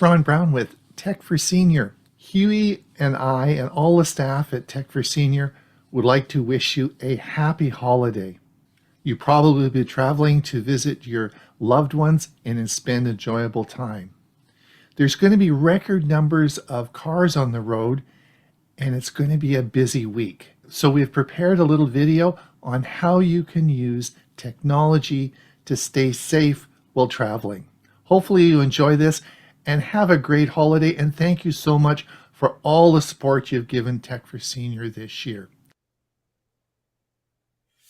Ron Brown with Tech for Senior. Hewie and I and all the staff at Tech for Senior would like to wish you a happy holiday. You probably will be traveling to visit your loved ones and spend enjoyable time. There's going to be record numbers of cars on the road, and it's going to be a busy week. So we've prepared a little video on how you can use technology to stay safe while traveling. Hopefully you enjoy this and have a great holiday, and thank you so much for all the support you've given Tech for Senior this year.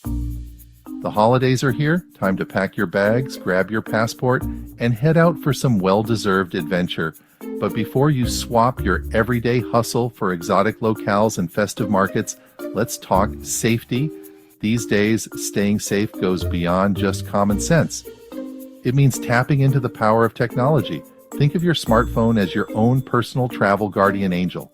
The holidays are here. Time to pack your bags, grab your passport, and head out for some well-deserved adventure. But before you swap your everyday hustle for exotic locales and festive markets, let's talk safety. These days, staying safe goes beyond just common sense. It means tapping into the power of technology. Think of your smartphone as your own personal travel guardian angel.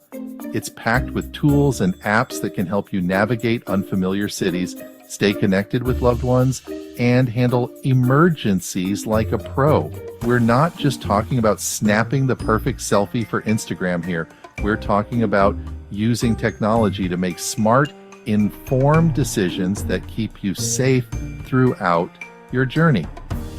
It's packed with tools and apps that can help you navigate unfamiliar cities, stay connected with loved ones, and handle emergencies like a pro. We're not just talking about snapping the perfect selfie for Instagram here. We're talking about using technology to make smart, informed decisions that keep you safe throughout your journey.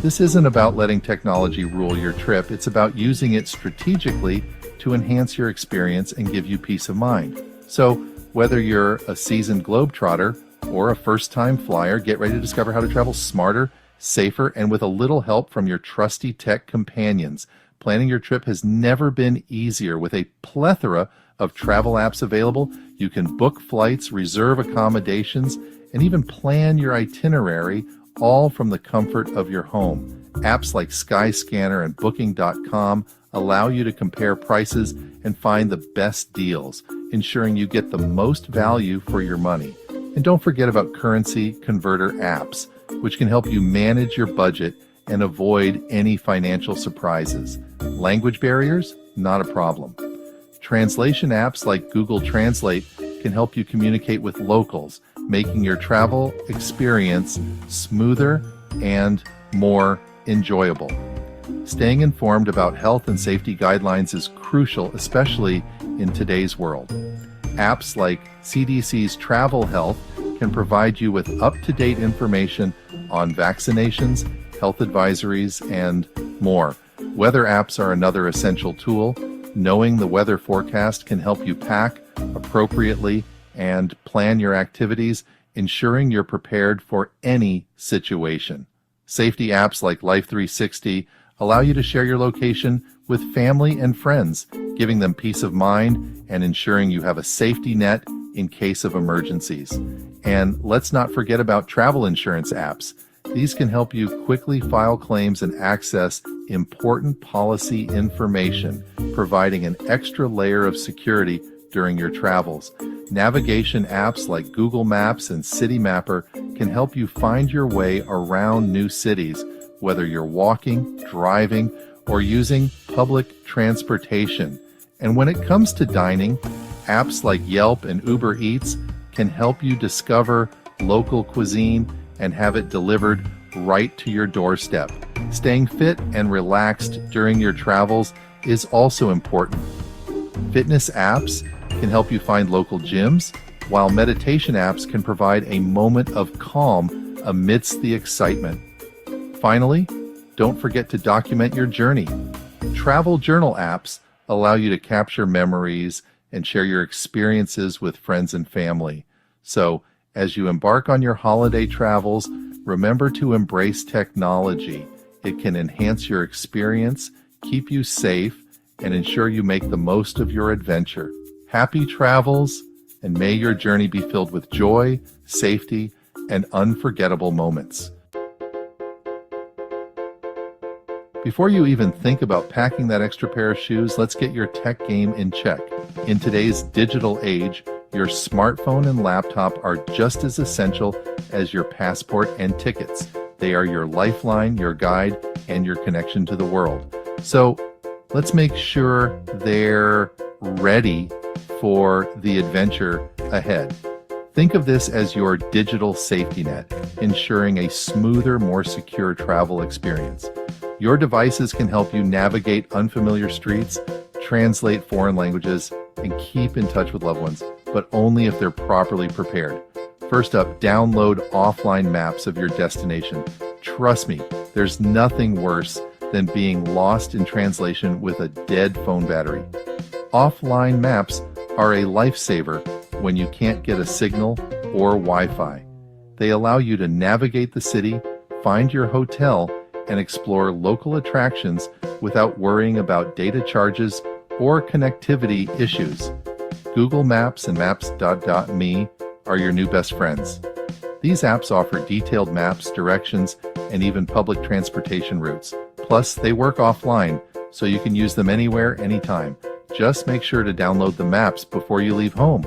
This isn't about letting technology rule your trip. It's about using it strategically to enhance your experience and give you peace of mind. So whether you're a seasoned globetrotter or a first-time flyer, get ready to discover how to travel smarter, safer, and with a little help from your trusty tech companions. Planning your trip has never been easier. With a plethora of travel apps available, you can book flights, reserve accommodations, and even plan your itinerary, all from the comfort of your home. Apps like Skyscanner and Booking.com allow you to compare prices and find the best deals, ensuring you get the most value for your money. And don't forget about currency converter apps, which can help you manage your budget and avoid any financial surprises. Language barriers? Not a problem. Translation apps like Google Translate can help you communicate with locals, making your travel experience smoother and more enjoyable. Staying informed about health and safety guidelines is crucial, especially in today's world. Apps like CDC's Travel Health can provide you with up-to-date information on vaccinations, health advisories, and more. Weather apps are another essential tool. Knowing the weather forecast can help you pack appropriately and plan your activities, ensuring you're prepared for any situation. Safety apps like Life360 allow you to share your location with family and friends, giving them peace of mind and ensuring you have a safety net in case of emergencies. And let's not forget about travel insurance apps. These can help you quickly file claims and access important policy information, providing an extra layer of security during your travels. Navigation apps like Google Maps and City Mapper can help you find your way around new cities, whether you're walking, driving, or using public transportation. And when it comes to dining, apps like Yelp and Uber Eats can help you discover local cuisine and have it delivered right to your doorstep. Staying fit and relaxed during your travels is also important. Fitness apps can help you find local gyms, while meditation apps can provide a moment of calm amidst the excitement. Finally, don't forget to document your journey. Travel journal apps allow you to capture memories and share your experiences with friends and family. So, as you embark on your holiday travels, remember to embrace technology. It can enhance your experience, keep you safe, and ensure you make the most of your adventure. Happy travels, and may your journey be filled with joy, safety, and unforgettable moments. Before you even think about packing that extra pair of shoes, let's get your tech game in check. In today's digital age, your smartphone and laptop are just as essential as your passport and tickets. They are your lifeline, your guide, and your connection to the world. So let's make sure they're ready for the adventure ahead. Think of this as your digital safety net, ensuring a smoother, more secure travel experience. Your devices can help you navigate unfamiliar streets, translate foreign languages, and keep in touch with loved ones, but only if they're properly prepared. First up, download offline maps of your destination. Trust me, there's nothing worse than being lost in translation with a dead phone battery. Offline maps are a lifesaver when you can't get a signal or Wi-Fi. They allow you to navigate the city, find your hotel, and explore local attractions without worrying about data charges or connectivity issues. Google Maps and Maps.me are your new best friends. These apps offer detailed maps, directions, and even public transportation routes. Plus, they work offline, so you can use them anywhere, anytime. Just make sure to download the maps before you leave home.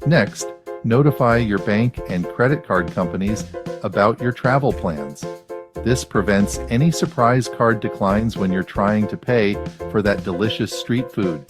Next, notify your bank and credit card companies about your travel plans. This prevents any surprise card declines when you're trying to pay for that delicious street food.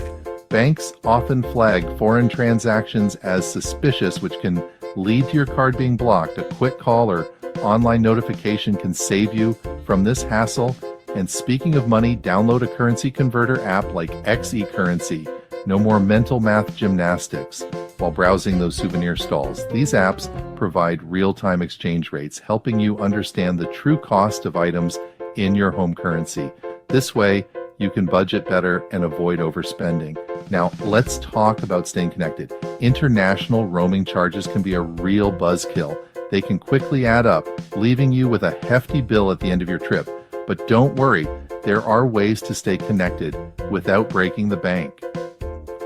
Banks often flag foreign transactions as suspicious, which can lead to your card being blocked. A quick call or online notification can save you from this hassle. And speaking of money, download a currency converter app like ℎ𝕝𝕝. No more mental math gymnastics while browsing those souvenir stalls. These apps provide real-time exchange rates, helping you understand the true cost of items in your home currency. This way, you can budget better and avoid overspending. Now, let's talk about staying connected. International roaming charges can be a real buzzkill. They can quickly add up, leaving you with a hefty bill at the end of your trip. But don't worry, there are ways to stay connected without breaking the bank.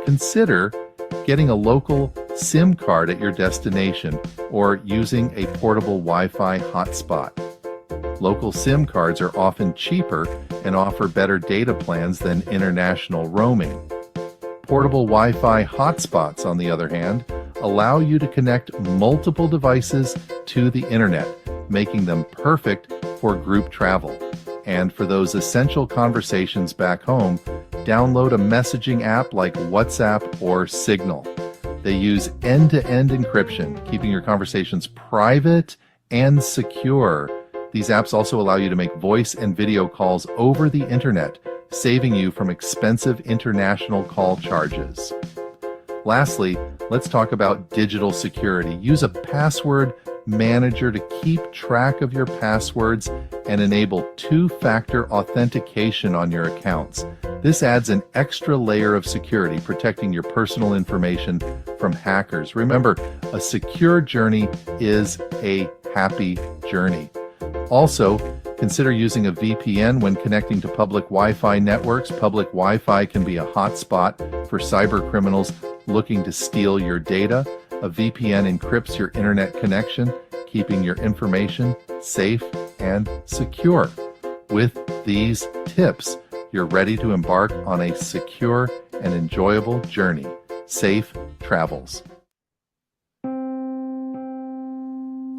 Consider getting a local SIM card at your destination or using a portable Wi-Fi hotspot. Local SIM cards are often cheaper and offer better data plans than international roaming. Portable Wi-Fi hotspots, on the other hand, allow you to connect multiple devices to the internet, making them perfect for group travel. And for those essential conversations back home, download a messaging app like WhatsApp or Signal. They use end-to-end encryption, keeping your conversations private and secure. These apps also allow you to make voice and video calls over the internet, saving you from expensive international call charges. Lastly, let's talk about digital security. Use a password manager to keep track of your passwords and enable two-factor authentication on your accounts. This adds an extra layer of security, protecting your personal information from hackers. Remember, a secure journey is a happy journey. Also, consider using a VPN when connecting to public Wi-Fi networks. Public Wi-Fi can be a hotspot for cyber criminals looking to steal your data. A VPN encrypts your internet connection, keeping your information safe and secure. With these tips, you're ready to embark on a secure and enjoyable journey. Safe travels.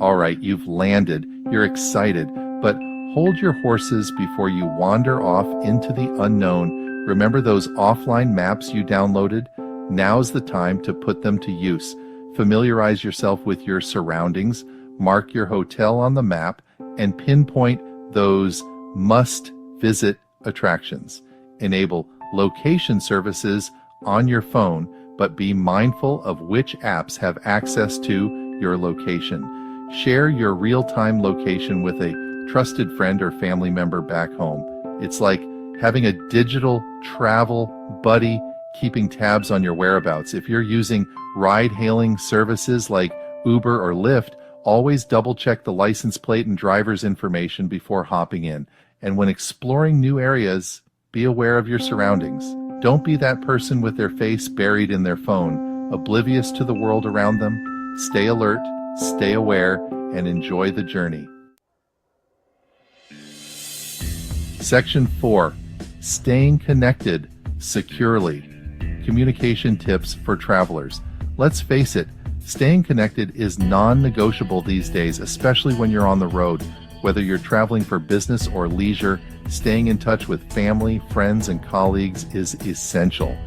All right, you've landed. You're excited, but hold your horses before you wander off into the unknown. Remember those offline maps you downloaded? Now's the time to put them to use. Familiarize yourself with your surroundings, mark your hotel on the map, and pinpoint those must-visit attractions. Enable location services on your phone, but be mindful of which apps have access to your location. Share your real-time location with a trusted friend or family member back home. It's like having a digital travel buddy keeping tabs on your whereabouts. If you're using ride-hailing services like Uber or Lyft, always double-check the license plate and driver's information before hopping in. And when exploring new areas, be aware of your surroundings. Don't be that person with their face buried in their phone, oblivious to the world around them. Stay alert, stay aware, and enjoy the journey. Section 4. Staying connected securely. Communication tips for travelers. Let's face it, staying connected is non-negotiable these days, especially when you're on the road. Whether you're traveling for business or leisure, staying in touch with family, friends, and colleagues is essential.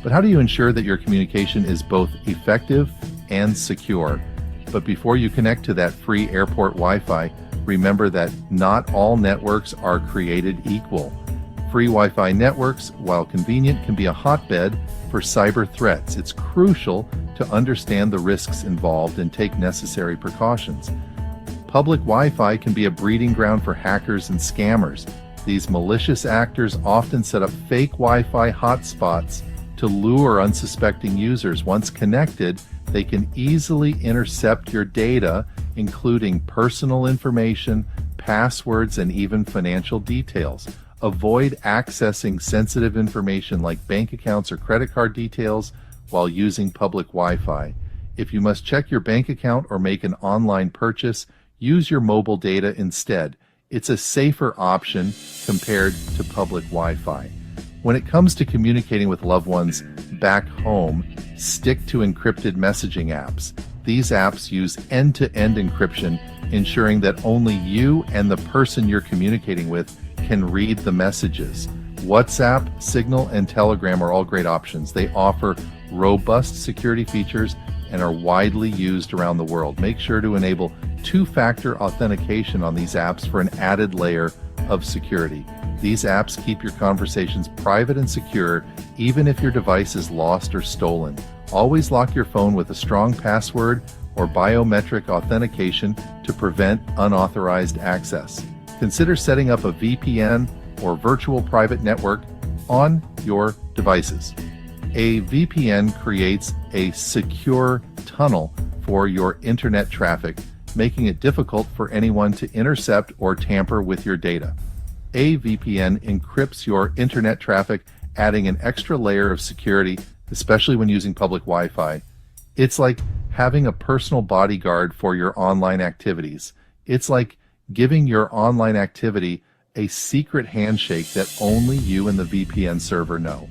But how do you ensure that your communication is both effective and secure? But before you connect to that free airport Wi-Fi, remember that not all networks are created equal. Free Wi-Fi networks, while convenient, can be a hotbed for cyber threats. It's crucial to understand the risks involved and take necessary precautions. Public Wi-Fi can be a breeding ground for hackers and scammers. These malicious actors often set up fake Wi-Fi hotspots to lure unsuspecting users. Once connected, they can easily intercept your data, including personal information, passwords, and even financial details. Avoid accessing sensitive information like bank accounts or credit card details while using public Wi-Fi. If you must check your bank account or make an online purchase, use your mobile data instead. It's a safer option compared to public Wi-Fi. When it comes to communicating with loved ones back home, stick to encrypted messaging apps. These apps use end-to-end encryption, ensuring that only you and the person you're communicating with can read the messages. WhatsApp, Signal, and Telegram are all great options. They offer robust security features and are widely used around the world. Make sure to enable two-factor authentication on these apps for an added layer of security. These apps keep your conversations private and secure, even if your device is lost or stolen. Always lock your phone with a strong password or biometric authentication to prevent unauthorized access. Consider setting up a VPN or virtual private network on your devices. A VPN creates a secure tunnel for your internet traffic, making it difficult for anyone to intercept or tamper with your data. A VPN encrypts your internet traffic, adding an extra layer of security, especially when using public Wi-Fi. It's like having a personal bodyguard for your online activities. It's like giving your online activity a secret handshake that only you and the VPN server know.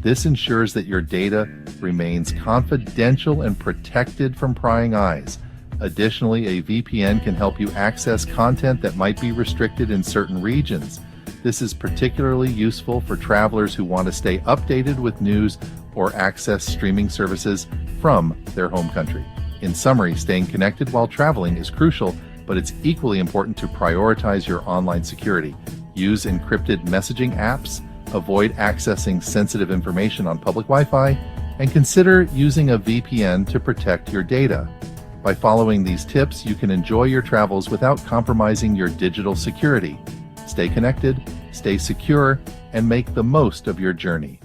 This ensures that your data remains confidential and protected from prying eyes. Additionally, a VPN can help you access content that might be restricted in certain regions. This is particularly useful for travelers who want to stay updated with news or access streaming services from their home country. In summary, staying connected while traveling is crucial, but it's equally important to prioritize your online security. Use encrypted messaging apps, avoid accessing sensitive information on public Wi-Fi, and consider using a VPN to protect your data. By following these tips, you can enjoy your travels without compromising your digital security. Stay connected, stay secure, and make the most of your journey.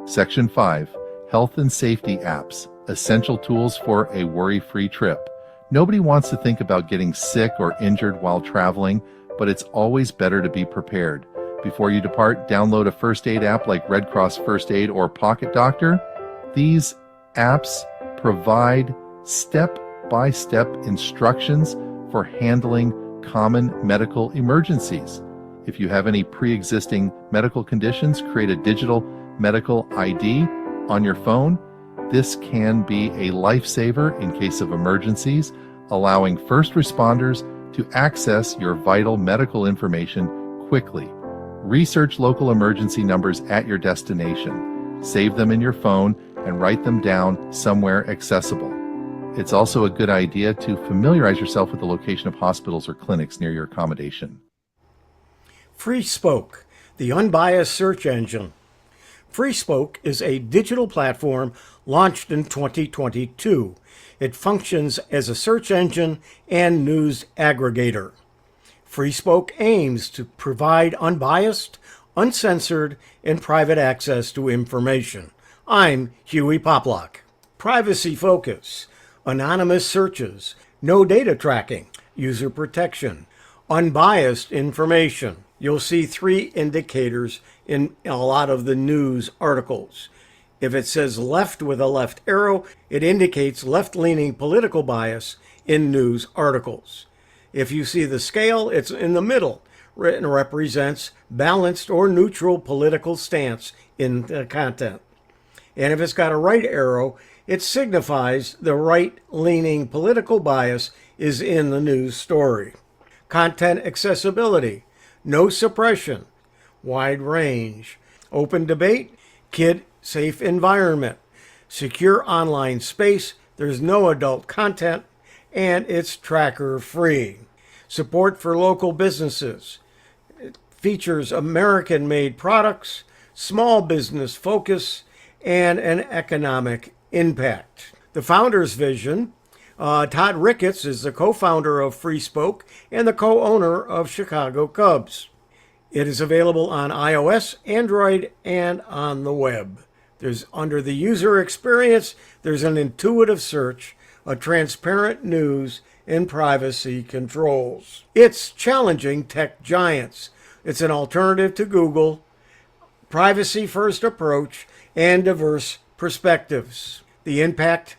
Section 5. Health and Safety Apps. Essential tools for a worry-free trip. Nobody wants to think about getting sick or injured while traveling, but it's always better to be prepared. Before you depart, download a first aid app like Red Cross First Aid or Pocket Doctor. These apps provide step-by-step instructions for handling common medical emergencies. If you have any pre-existing medical conditions, create a digital medical ID on your phone. This can be a lifesaver in case of emergencies, allowing first responders to access your vital medical information quickly. Research local emergency numbers at your destination. Save them in your phone and write them down somewhere accessible. It's also a good idea to familiarize yourself with the location of hospitals or clinics near your accommodation. Freespoke, the unbiased search engine. Freespoke is a digital platform launched in 2022. It functions as a search engine and news aggregator. Freespoke aims to provide unbiased, uncensored, and private access to information. I'm Hewie Poplock. Privacy focus, anonymous searches, no data tracking, user protection, unbiased information. You'll see 3 indicators in a lot of the news articles. If it says left with a left arrow, it indicates left-leaning political bias in news articles. If you see the scale, it's in the middle. It represents balanced or neutral political stance in the content. And if it's got a right arrow, it signifies the right-leaning political bias is in the news story. Content accessibility, no suppression, wide range, open debate, kid-safe environment, secure online space, there's no adult content, and it's tracker free. Support for local businesses. It features American-made products, small business focus, and an economic impact. The founder's vision. Todd Ricketts is the co-founder of Freespoke and the co-owner of Chicago Cubs. It is available on iOS, Android, and on the web. There's under the user experience, there's an intuitive search, a transparent news, and privacy controls. It's challenging tech giants. It's an alternative to Google, privacy-first approach, and diverse perspectives. The impact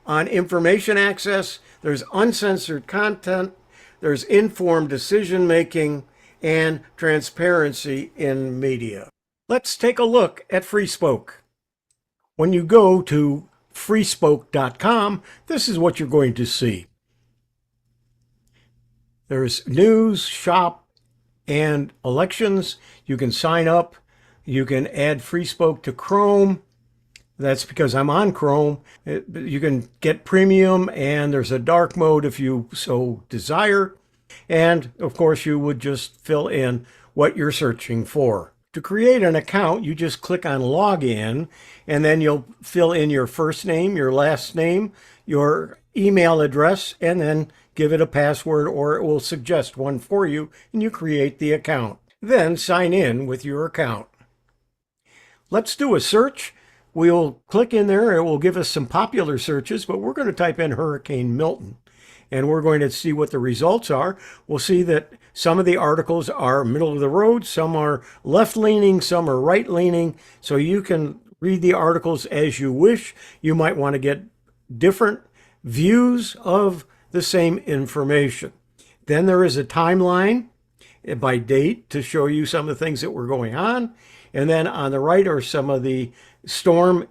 on information access, there's uncensored content, there's informed decision-making, and transparency in media. Let's take a look at Freespoke. When you go to freespoke.com, this is what you're going to see. There's news, shop, and elections. You can sign up. You can add Freespoke to Chrome. That's because I'm on Chrome. You can get premium, and there's a dark mode if you so desire. And of course, you would just fill in what you're searching for. To create an account, you just click on Login, and then you'll fill in your first name, your last name, your email address, and then give it a password, or it will suggest one for you, and you create the account. Then sign in with your account. Let's do a search. We'll click in there. It will give us some popular searches, but we're going to type in Hurricane Milton, and we're going to see what the results are. We'll see that some of the articles are middle of the road, some are left-leaning, some are right-leaning, so you can read the articles as you wish. You might want to get different views of the same information. Then there is a timeline by date to show you some of the things that were going on. And then on the right are some of the storm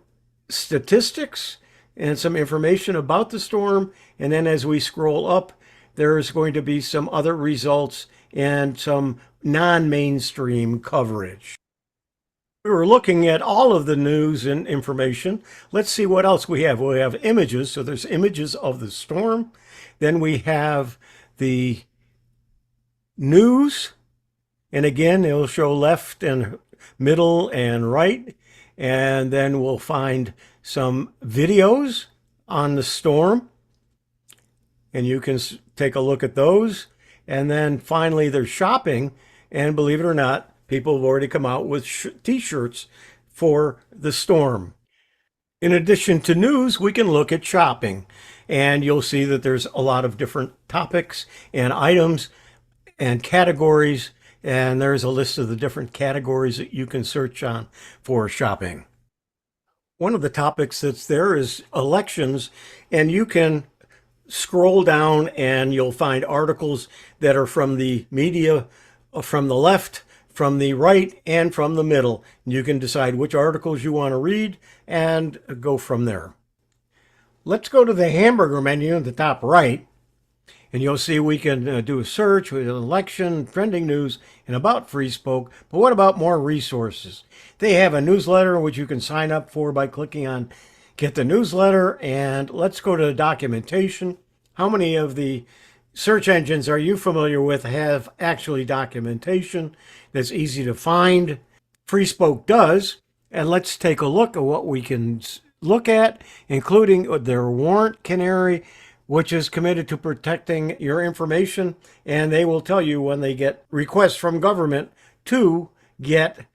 statistics and some information about the storm. And then as we scroll up, there's going to be some other results and some non-mainstream coverage. We were looking at all of the news and information. Let's see what else we have. We have images. So there's images of the storm. Then we have the news. And again, it'll show left and middle and right. And then we'll find some videos on the storm. And you can take a look at those. And then finally, there's shopping. And believe it or not, people have already come out with t-shirts for the storm. In addition to news, we can look at shopping. And you'll see that there's a lot of different topics and items and categories. And there's a list of the different categories that you can search on for shopping. One of the topics that's there is elections, and you can scroll down and you'll find articles that are from the media, from the left, from the right, and from the middle. You can decide which articles you want to read and go from there. Let's go to the hamburger menu at the top right, and you'll see we can do a search with election, trending news, and about Freespoke. But what about more resources? They have a newsletter which you can sign up for by clicking on Get the Newsletter. And let's go to documentation. How many of the search engines are you familiar with have actually documentation that's easy to find? Freespoke does. And let's take a look at what we can look at, including their warrant canary, which is committed to protecting your information, and they will tell you when they get requests from government to get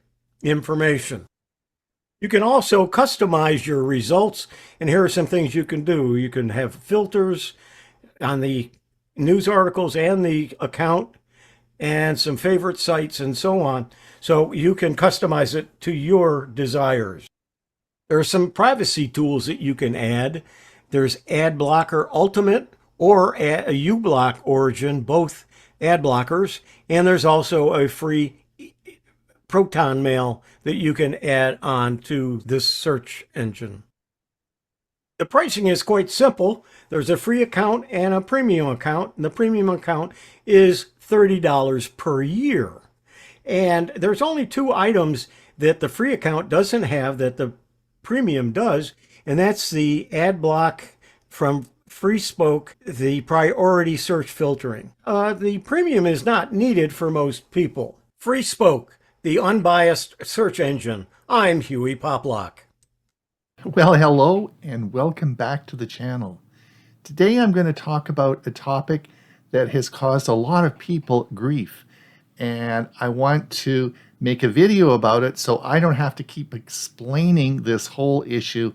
information. You can also customize your results, and here are some things you can do. You can have filters on the news articles and the account, and some favorite sites and so on, so you can customize it to your desires. There are some privacy tools that you can add. There's Ad Blocker Ultimate or a uBlock Origin, both ad blockers. And there's also a free Proton Mail that you can add on to this search engine. The pricing is quite simple. There's a free account and a premium account. And the premium account is $30 per year. And there's only two items that the free account doesn't have that the premium does. And that's the ad block from Freespoke the priority search filtering. The premium is not needed for most people. Freespoke, the unbiased search engine. I'm Hewie Poplock. Well, hello and welcome back to the channel. Today I'm going to talk about a topic that has caused a lot of people grief, and I want to make a video about it so I don't have to keep explaining this whole issue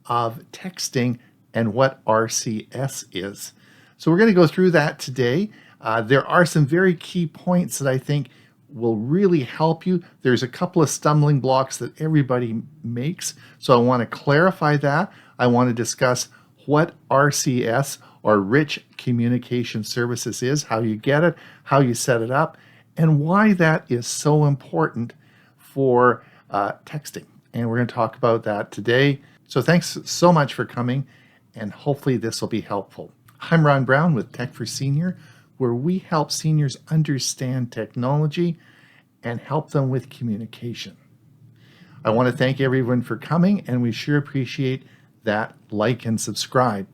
of texting and what RCS is. So we're going to go through that today. There are some very key points that I think will really help you. There's a couple of stumbling blocks that everybody makes, so I want to clarify that. I want to discuss what RCS, or Rich Communication Services, is, how you get it, how you set it up, and why that is so important for texting. And we're going to talk about that today. So thanks so much for coming, and hopefully this will be helpful. I'm Ron Brown with Tech for Senior, where we help seniors understand technology and help them with communication. I want to thank everyone for coming, and we sure appreciate that like and subscribe.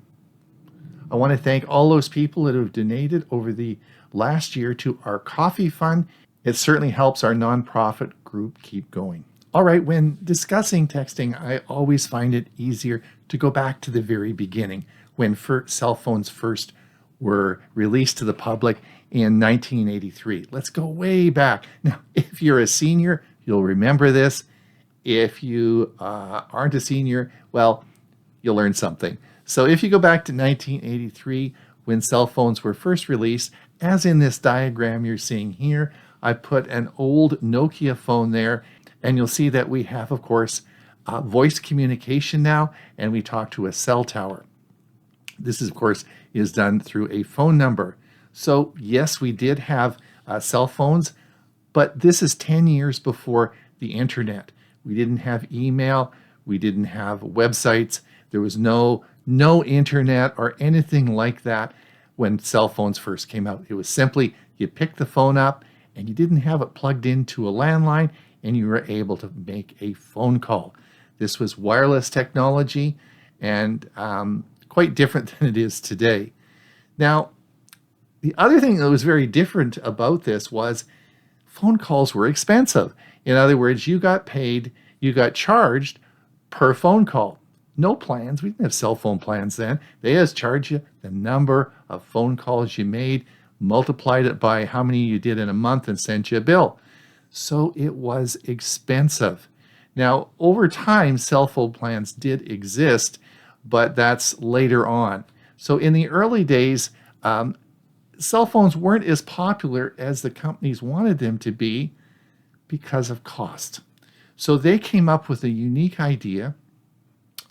I want to thank all those people that have donated over the last year to our coffee fund. It certainly helps our nonprofit group keep going. All right, when discussing texting, I always find it easier to go back to the very beginning, when cell phones first were released to the public in 1983. Let's go way back. Now, if you're a senior, you'll remember this. If you aren't a senior, well, you'll learn something. So if you go back to 1983, when cell phones were first released, as in this diagram you're seeing here, I put an old Nokia phone there, and you'll see that we have, of course, voice communication now, and we talk to a cell tower. This, of course, is done through a phone number. So yes, we did have cell phones, but this is 10 years before the internet. We didn't have email, we didn't have websites, there was no internet or anything like that when cell phones first came out. It was simply you picked the phone up and you didn't have it plugged into a landline, and you were able to make a phone call. This was wireless technology, and quite different than it is today. Now, the other thing that was very different about this was phone calls were expensive. In other words, you got paid, you got charged per phone call. No plans. We didn't have cell phone plans then. They just charged you the number of phone calls you made, multiplied it by how many you did in a month, and sent you a bill. So it was expensive. Now, over time, cell phone plans did exist, but that's later on. So in the early days, cell phones weren't as popular as the companies wanted them to be because of cost. So they came up with a unique idea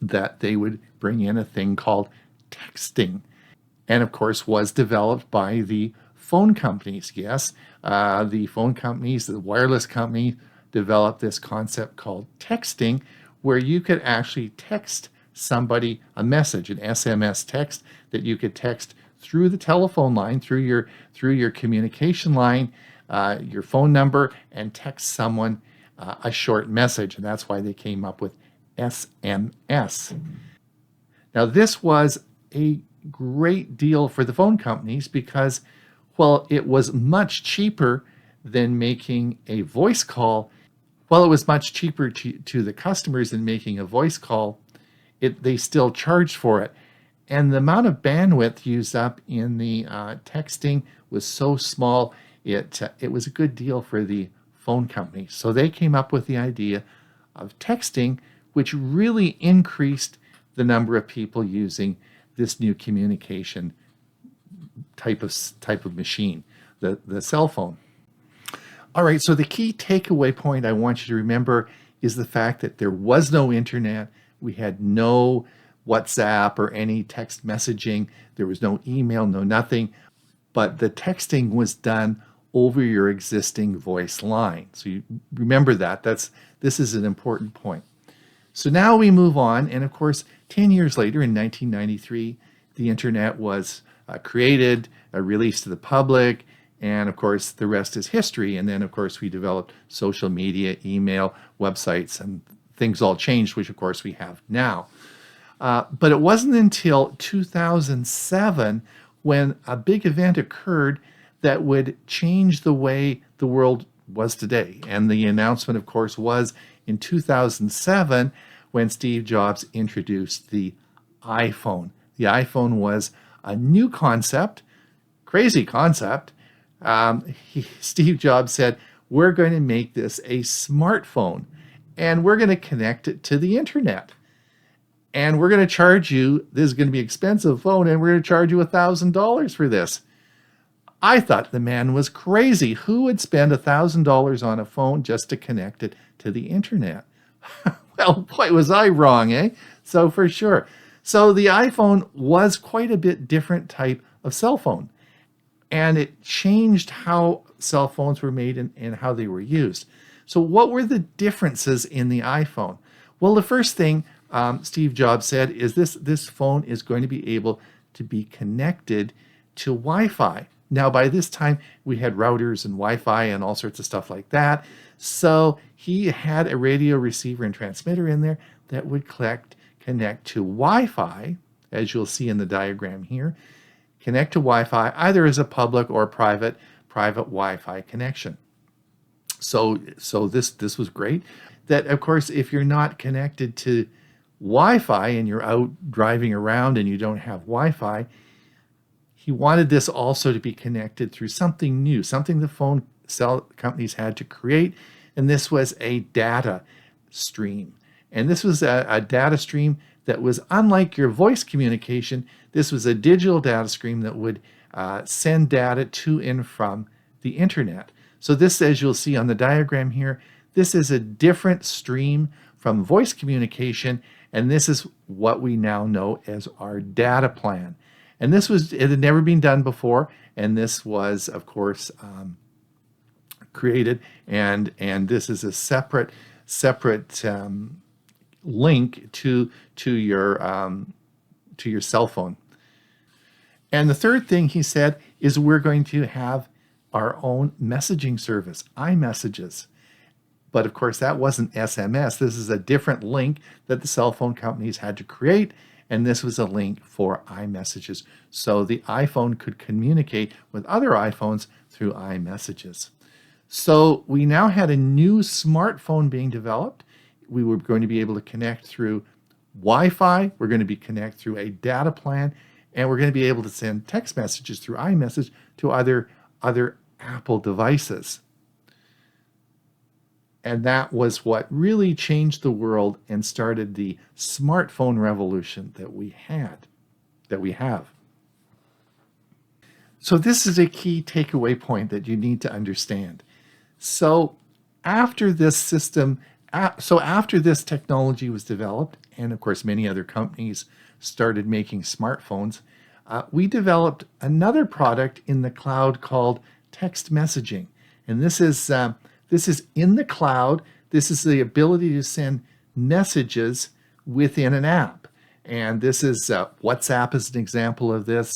that they would bring in a thing called texting, and of course was developed by the phone companies. Yes, the phone companies, the wireless company, developed this concept called texting, where you could actually text somebody a message, an SMS text that you could text through the telephone line, through your communication line, your phone number, and text someone a short message. And that's why they came up with SMS. Now, this was a great deal for the phone companies because, well, it was much cheaper than making a voice call. Well, it was much cheaper to the customers than making a voice call. They still charged for it. And the amount of bandwidth used up in the texting was so small, it was a good deal for the phone company. So they came up with the idea of texting, which really increased the number of people using this new communication type of machine, the cell phone. All right, so the key takeaway point I want you to remember is the fact that there was no internet. We had no WhatsApp or any text messaging. There was no email, no nothing. But the texting was done over your existing voice line. So you remember that. This is an important point. So now we move on, and of course, 10 years later, in 1993, the internet was created, released to the public, and of course, the rest is history. And then, of course, we developed social media, email, websites, and things all changed, which of course we have now. But it wasn't until 2007 when a big event occurred that would change the way the world was today. And the announcement, of course, was in 2007 when Steve Jobs introduced the iPhone. The iPhone was a new concept, crazy concept. Steve Jobs said, we're going to make this a smartphone and we're going to connect it to the internet. And we're going to charge you, this is going to be an expensive phone, and we're going to charge you $1,000 for this. I thought the man was crazy. Who would spend $1,000 on a phone just to connect it to the internet? Well, boy, was I wrong, eh? So for sure. So the iPhone was quite a bit different type of cell phone. And it changed how cell phones were made and how they were used. So what were the differences in the iPhone? Well, the first thing Steve Jobs said is this phone is going to be able to be connected to Wi-Fi. Now, by this time, we had routers and Wi-Fi and all sorts of stuff like that. So he had a radio receiver and transmitter in there that would connect to Wi-Fi, as you'll see in the diagram here, connect to Wi-Fi either as a public or private Wi-Fi connection. So this was great. That, of course, if you're not connected to Wi-Fi and you're out driving around and you don't have Wi-Fi, he wanted this also to be connected through something new, something the phone cell companies had to create, and this was a data stream. And this was a data stream that was unlike your voice communication. This was a digital data stream that would send data to and from the internet. So this, as you'll see on the diagram here, this is a different stream from voice communication, and this is what we now know as our data plan. And it had never been done before, and this was, of course, created, and this is a separate link to your cell phone. And the third thing he said is we're going to have our own messaging service, iMessages. But of course, that wasn't SMS. This is a different link that the cell phone companies had to create, and this was a link for iMessages. So the iPhone could communicate with other iPhones through iMessages. So we now had a new smartphone being developed. We were going to be able to connect through Wi-Fi. We're going to be connect through a data plan, and we're going to be able to send text messages through iMessage to other Apple devices. And that was what really changed the world and started the smartphone revolution that we have. So this is a key takeaway point that you need to understand. So after this technology was developed, and of course many other companies started making smartphones, we developed another product in the cloud called text messaging. And this is in the cloud. This is the ability to send messages within an app. And this is WhatsApp is an example of this.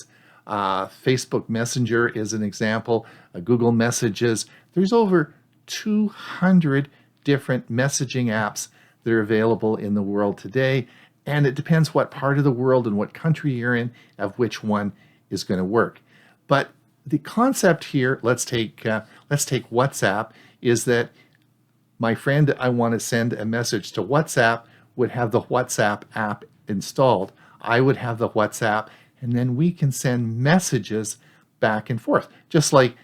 Facebook Messenger is an example. Google Messages. There's over 200 different messaging apps that are available in the world today. And it depends what part of the world and what country you're in of which one is going to work. But the concept here, let's take WhatsApp, is that my friend I want to send a message to WhatsApp would have the WhatsApp app installed. I would have the WhatsApp, and then we can send messages back and forth, just like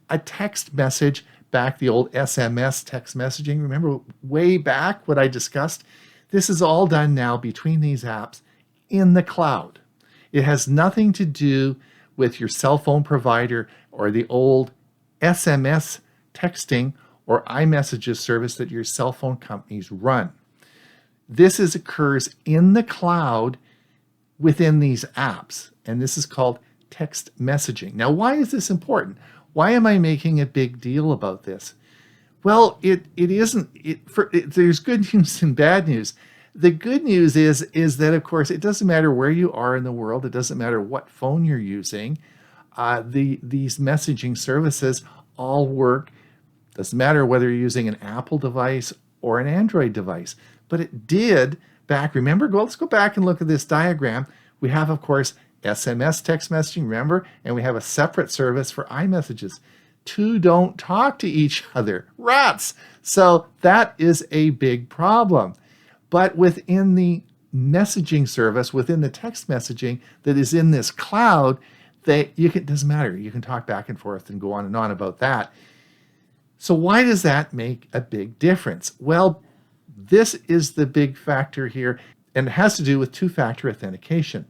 a text message back, the old SMS text messaging. Remember way back what I discussed? This is all done now between these apps in the cloud. It has nothing to do with your cell phone provider or the old SMS texting or iMessages service that your cell phone companies run. This occurs in the cloud within these apps, and this is called text messaging. Now, why is this important? Why am I making a big deal about this? Well, there's good news and bad news. The good news is that, of course, it doesn't matter where you are in the world. It doesn't matter what phone you're using. These messaging services all work. Doesn't matter whether you're using an Apple device or an Android device. But it did back, remember, let's go back and look at this diagram. We have, of course, SMS text messaging, remember, and we have a separate service for iMessages. Two don't talk to each other. Rats! So that is a big problem. But within the messaging service, within the text messaging that is in this cloud, it doesn't matter. You can talk back and forth and go on and on about that. So why does that make a big difference? Well, this is the big factor here, and it has to do with two-factor authentication.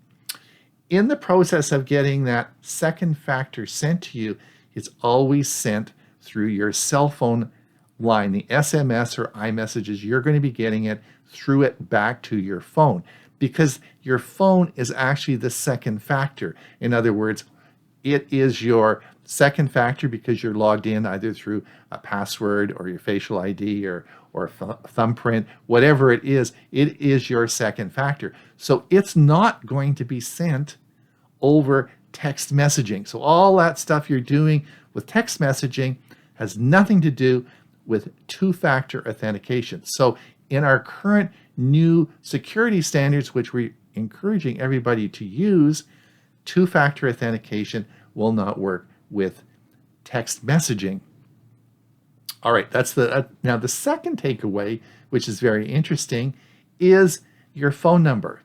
In the process of getting that second factor sent to you, it's always sent through your cell phone line, the SMS or iMessages. You're going to be getting it through it back to your phone, because your phone is actually the second factor. In other words, it is your second factor because you're logged in either through a password or your facial ID or thumbprint, whatever it is your second factor. So it's not going to be sent over text messaging. So all that stuff you're doing with text messaging has nothing to do with two-factor authentication. So in our current new security standards, which we're encouraging everybody to use, two-factor authentication will not work with text messaging. All right, that's now the second takeaway, which is very interesting, is your phone number.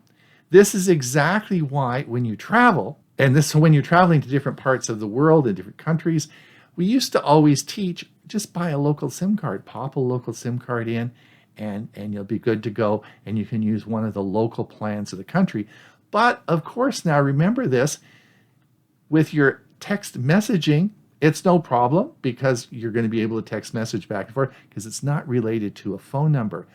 This is exactly why when you travel, and when you're traveling to different parts of the world and different countries, we used to always teach, just buy a local SIM card, pop a local SIM card in, and you'll be good to go, and you can use one of the local plans of the country. But of course, now remember this, with your text messaging, it's no problem because you're going to be able to text message back and forth because it's not related to a phone number.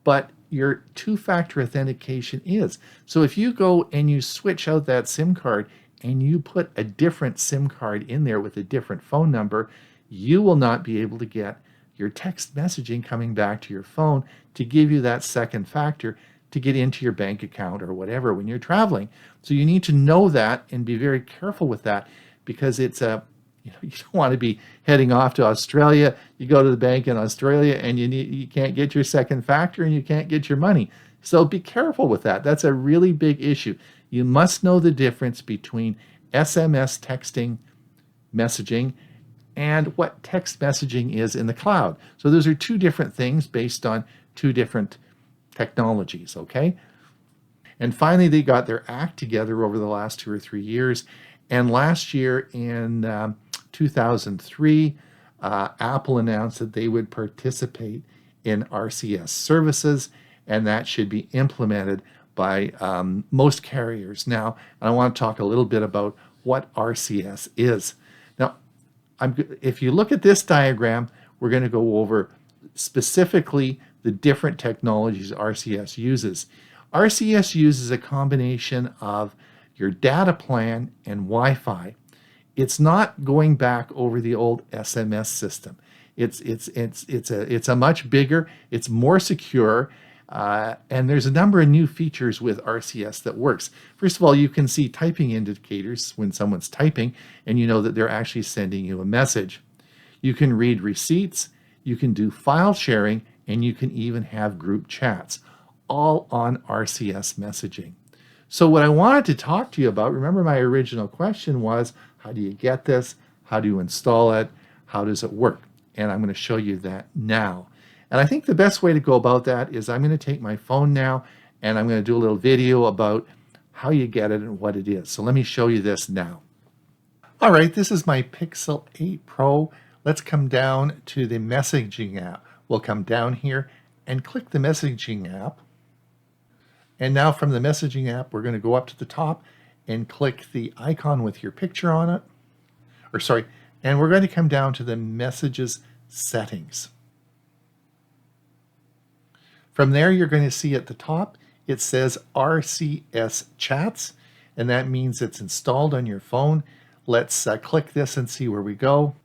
But your two-factor authentication is. So if you go and you switch out that SIM card and you put a different SIM card in there with a different phone number, you will not be able to get your text messaging coming back to your phone to give you that second factor to get into your bank account or whatever when you're traveling. So you need to know that and be very careful with that, because it's you don't want to be heading off to Australia. You go to the bank in Australia and you can't get your second factor and you can't get your money. So be careful with that. That's a really big issue. You must know the difference between SMS texting messaging and what text messaging is in the cloud. So those are two different things based on two different technologies, okay? And finally, they got their act together over the last 2 or 3 years. And last year in 2003, Apple announced that they would participate in RCS services, and that should be implemented by most carriers. Now, I want to talk a little bit about what RCS is. Now, if you look at this diagram, we're going to go over specifically the different technologies RCS uses. RCS uses a combination of your data plan and Wi-Fi. It's not going back over the old SMS system. It's a much bigger, it's more secure, and there's a number of new features with RCS that works. First of all, you can see typing indicators when someone's typing, and you know that they're actually sending you a message. You can read receipts, you can do file sharing, and you can even have group chats, all on RCS messaging. So what I wanted to talk to you about, remember my original question was, how do you get this? How do you install it? How does it work? And I'm going to show you that now. And I think the best way to go about that is I'm going to take my phone now and I'm going to do a little video about how you get it and what it is. So let me show you this now. All right, this is my Pixel 8 Pro. Let's come down to the messaging app. We'll come down here and click the messaging app. And now from the messaging app, we're going to go up to the top and click the icon with your picture on it. And we're going to come down to the messages settings. From there, you're going to see at the top, it says RCS chats, and that means it's installed on your phone. Let's click this and see where we go.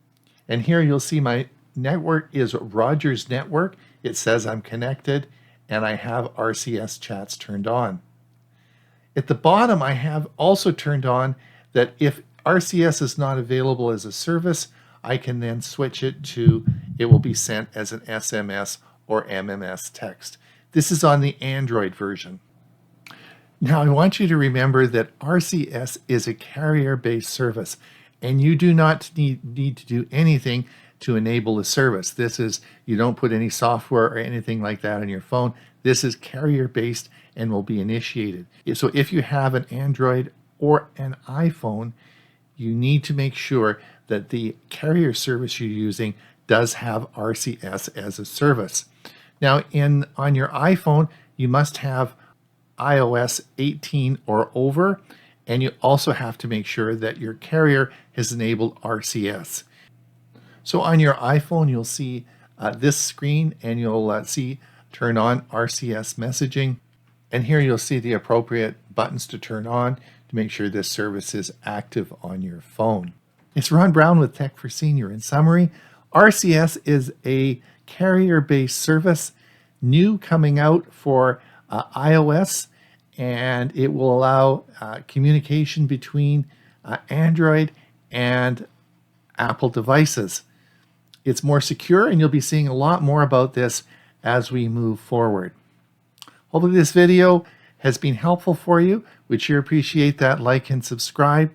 And here you'll see my network is Rogers network. It says I'm connected and I have RCS chats turned on. At the bottom, I have also turned on that if RCS is not available as a service, I can then switch it to, it will be sent as an SMS or MMS text. This is on the Android version. Now, I want you to remember that RCS is a carrier-based service, and you do not need to do anything to enable the service. You don't put any software or anything like that on your phone. This is carrier-based and will be initiated. So if you have an Android or an iPhone, you need to make sure that the carrier service you're using does have RCS as a service. Now, on your iPhone, you must have iOS 18 or over, and you also have to make sure that your carrier has enabled RCS. So on your iPhone, you'll see this screen, and you'll see turn on RCS messaging. And here you'll see the appropriate buttons to turn on to make sure this service is active on your phone. It's Ron Brown with Tech for Senior. In summary, RCS is a carrier-based service, new coming out for iOS, and it will allow communication between Android and Apple devices. It's more secure, and you'll be seeing a lot more about this as we move forward. Hopefully this video has been helpful for you. We'd sure appreciate that like and subscribe.